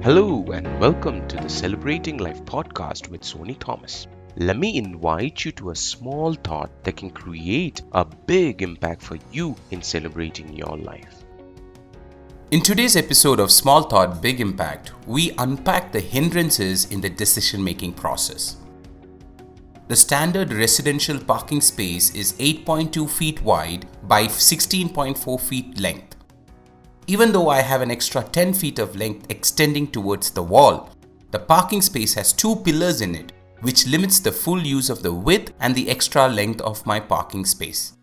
Hello and welcome to the Celebrating Life podcast with Sony Thomas. Let me invite you to a small thought that can create a big impact for you in celebrating your life. In today's episode of Small Thought, Big Impact, we unpack the hindrances in the decision-making process. The standard residential parking space is 8.2 feet wide by 16.4 feet length. Even though I have an extra 10 feet of length extending towards the wall, the parking space has two pillars in it, which limits the full use of the width and the extra length of my parking space.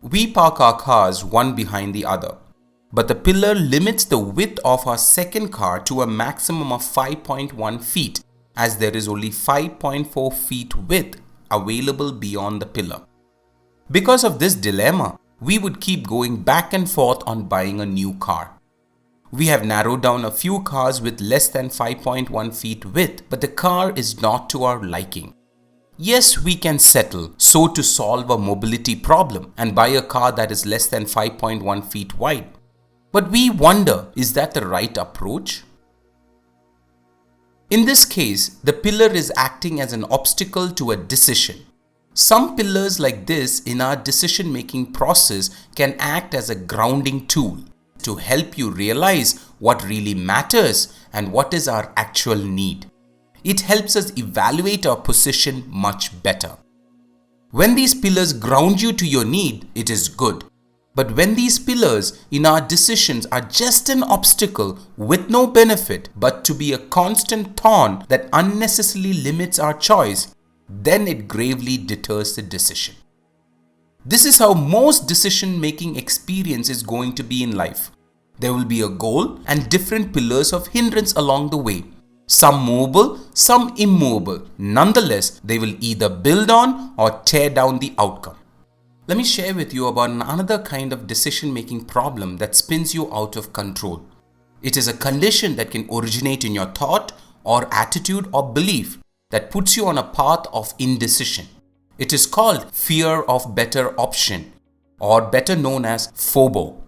We park our cars one behind the other, but the pillar limits the width of our second car to a maximum of 5.1 feet, as there is only 5.4 feet width available beyond the pillar. Because of this dilemma, we would keep going back and forth on buying a new car. We have narrowed down a few cars with less than 5.1 feet width, but the car is not to our liking. Yes, we can settle so to solve a mobility problem and buy a car that is less than 5.1 feet wide. But we wonder, is that the right approach? In this case, the pillar is acting as an obstacle to a decision. Some pillars like this in our decision-making process can act as a grounding tool to help you realize what really matters and what is our actual need. It helps us evaluate our position much better. When these pillars ground you to your need, it is good. But when these pillars in our decisions are just an obstacle with no benefit, but to be a constant thorn that unnecessarily limits our choice, then it gravely deters the decision. This is how most decision-making experience is going to be in life. There will be a goal and different pillars of hindrance along the way. Some movable, some immovable. Nonetheless, they will either build on or tear down the outcome. Let me share with you about another kind of decision-making problem that spins you out of control. It is a condition that can originate in your thought or attitude or belief that puts you on a path of indecision. It is called fear of better option, or better known as FOBO.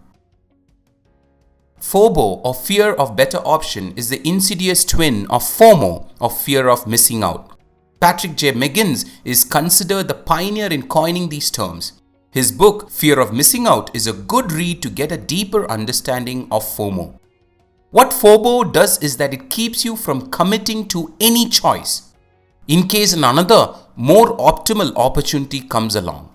FOBO, or fear of better option, is the insidious twin of FOMO, or fear of missing out. Patrick J. McGinnis is considered the pioneer in coining these terms. His book, Fear of Missing Out, is a good read to get a deeper understanding of FOMO. What FOBO does is that it keeps you from committing to any choice in case another, more optimal opportunity comes along.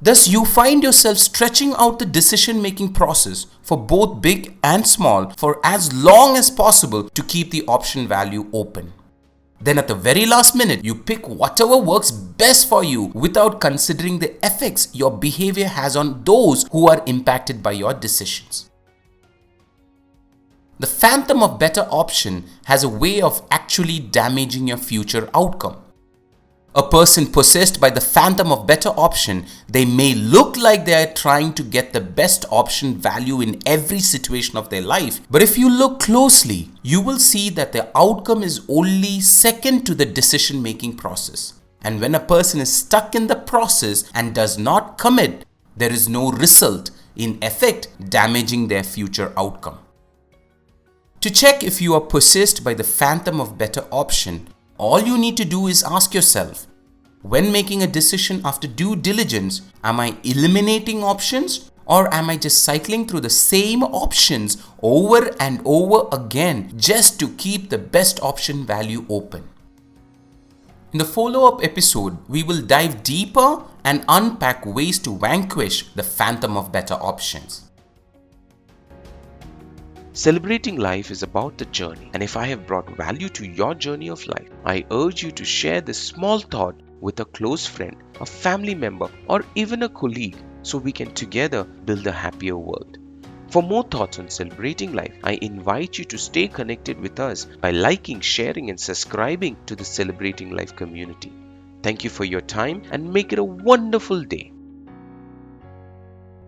Thus, you find yourself stretching out the decision-making process for both big and small for as long as possible to keep the option value open. Then at the very last minute, you pick whatever works best for you without considering the effects your behavior has on those who are impacted by your decisions. The phantom of better option has a way of actually damaging your future outcome. A person possessed by the phantom of better option, they may look like they are trying to get the best option value in every situation of their life. But if you look closely, you will see that the outcome is only second to the decision-making process. And when a person is stuck in the process and does not commit, there is no result, in effect damaging their future outcome. To check if you are possessed by the phantom of better option, all you need to do is ask yourself, when making a decision after due diligence, am I eliminating options or am I just cycling through the same options over and over again just to keep the best option value open? In the follow-up episode, we will dive deeper and unpack ways to vanquish the phantom of better options. Celebrating life is about the journey, and if I have brought value to your journey of life, I urge you to share this small thought with a close friend, a family member, or even a colleague so we can together build a happier world. For more thoughts on celebrating life, I invite you to stay connected with us by liking, sharing, and subscribing to the Celebrating Life community. Thank you for your time and make it a wonderful day.